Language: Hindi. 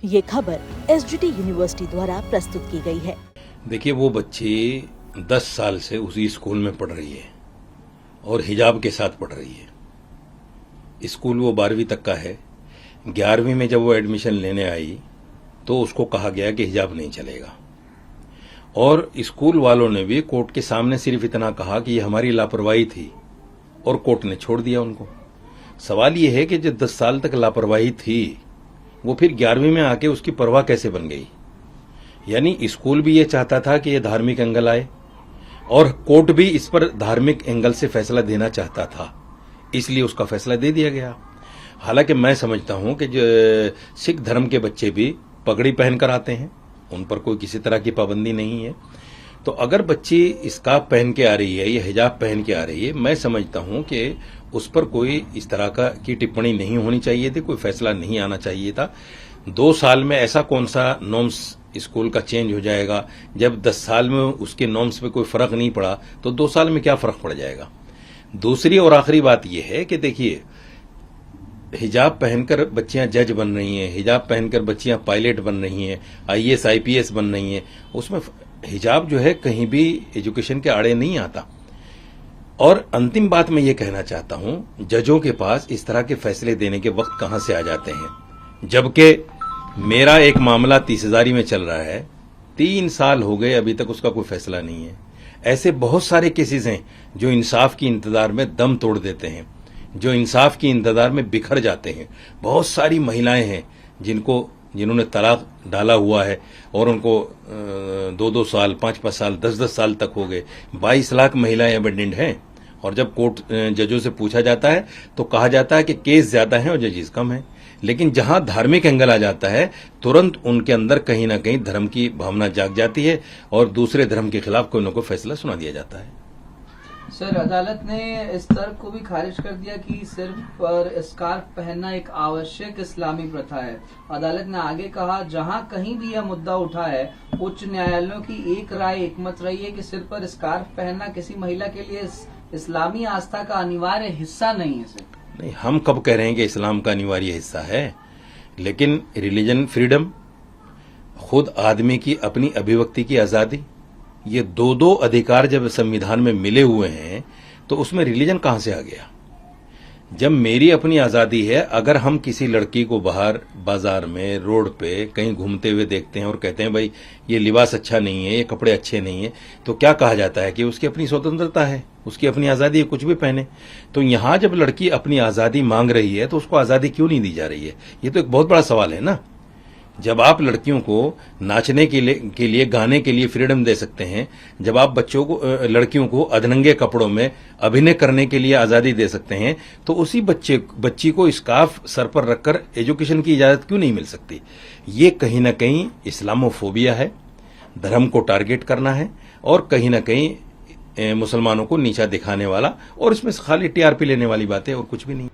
ये खबर एसजीटी यूनिवर्सिटी द्वारा प्रस्तुत की गई है। देखिए, वो बच्ची 10 साल से उसी स्कूल में पढ़ रही है और हिजाब के साथ पढ़ रही है। स्कूल वो 12वीं तक का है। 11वीं में जब वो एडमिशन लेने आई तो उसको कहा गया कि हिजाब नहीं चलेगा, और स्कूल वालों ने भी कोर्ट के सामने सिर्फ इतना कहा कि ये हमारी लापरवाही थी, और कोर्ट ने छोड़ दिया उनको। सवाल ये है कि जो 10 साल तक लापरवाही थी वो फिर 11वीं में आके उसकी परवाह कैसे बन गई। यानी स्कूल भी ये चाहता था कि ये धार्मिक एंगल आए, और कोर्ट भी इस पर धार्मिक एंगल से फैसला देना चाहता था, इसलिए उसका फैसला दे दिया गया। हालांकि मैं समझता हूं कि जो सिख धर्म के बच्चे भी पगड़ी पहनकर आते हैं, उन पर कोई किसी तरह की पाबंदी नहीं है। तो अगर बच्ची स्कार्फ पहन के आ रही है या हिजाब पहन के आ रही है, मैं समझता हूं कि उस पर कोई इस तरह की टिप्पणी नहीं होनी चाहिए थी, कोई फैसला नहीं आना चाहिए था। 2 साल में ऐसा कौन सा नॉर्म्स स्कूल का चेंज हो जाएगा? जब 10 साल में उसके नॉर्म्स पे कोई फर्क नहीं पड़ा तो 2 साल में क्या फर्क पड़ जाएगा। दूसरी और आखिरी बात यह है कि देखिए, हिजाब पहनकर बच्चियां जज बन रही हैं, हिजाब पहनकर बच्चियां पायलट बन रही हैं, IAS IPS बन रही हैं, उसमें हिजाब जो है कहीं भी एजुकेशन के आड़े नहीं आता। और अंतिम बात मैं ये कहना चाहता हूं, जजों के पास इस तरह के फैसले देने के वक्त कहां से आ जाते हैं, जबकि मेरा एक मामला 30,000 में चल रहा है, 3 साल हो गए, अभी तक उसका कोई फैसला नहीं है। ऐसे बहुत सारे केसेस हैं जो इंसाफ की इंतजार में दम तोड़ देते हैं, जो इंसाफ की इंतजार में बिखर जाते हैं। बहुत सारी महिलाएं हैं जिन्होंने तलाक डाला हुआ है और उनको 2-2 साल, 5-5 साल, 10-10 साल तक हो गए। 22 लाख महिलाएं अबेंडेंट हैं, और जब कोर्ट जजों से पूछा जाता है तो कहा जाता है कि केस ज्यादा हैं और जजेस कम हैं। लेकिन जहां धार्मिक एंगल आ जाता है, तुरंत उनके अंदर कहीं ना कहीं धर्म की भावना जाग जाती है और दूसरे धर्म के खिलाफ कोई न कोई फैसला सुना दिया जाता है। सर, अदालत ने इस तर्क को भी खारिज कर दिया कि सिर्फ स्कार्फ पहनना एक आवश्यक इस्लामी प्रथा है। अदालत ने आगे कहा, जहां कहीं भी यह मुद्दा उठा है, उच्च न्यायालयों की एक राय एकमत रही है कि सिर पर स्कार्फ पहनना किसी महिला के लिए इस्लामी आस्था का अनिवार्य हिस्सा नहीं है। सर, नहीं, हम कब कह रहे हैं कि इस्लाम का अनिवार्य हिस्सा है? लेकिन रिलीजन फ्रीडम, खुद आदमी की अपनी अभिव्यक्ति की आजादी, ये दो अधिकार जब संविधान में मिले हुए हैं तो उसमें रिलीजन कहां से आ गया? जब मेरी अपनी आजादी है, अगर हम किसी लड़की को बाहर बाजार में, रोड पे कहीं घूमते हुए देखते हैं और कहते हैं भाई ये लिबास अच्छा नहीं है, ये कपड़े अच्छे नहीं है, तो क्या कहा जाता है कि उसकी अपनी स्वतंत्रता है, उसकी अपनी आजादी है, कुछ भी पहने। तो यहां जब लड़की अपनी आजादी मांग रही है तो उसको आजादी क्यों नहीं दी जा रही है? ये तो एक बहुत बड़ा सवाल है ना। जब आप लड़कियों को नाचने के लिए गाने के लिए फ्रीडम दे सकते हैं, जब आप लड़कियों को अधनंगे कपड़ों में अभिनय करने के लिए आजादी दे सकते हैं, तो उसी बच्ची को स्कार्फ सर पर रखकर एजुकेशन की इजाजत क्यों नहीं मिल सकती? ये कहीं ना कहीं इस्लामोफोबिया है, धर्म को टारगेट करना है, और कहीं ना कहीं मुसलमानों को नीचा दिखाने वाला, और इसमें खाली TRP लेने वाली बातें और कुछ भी नहीं।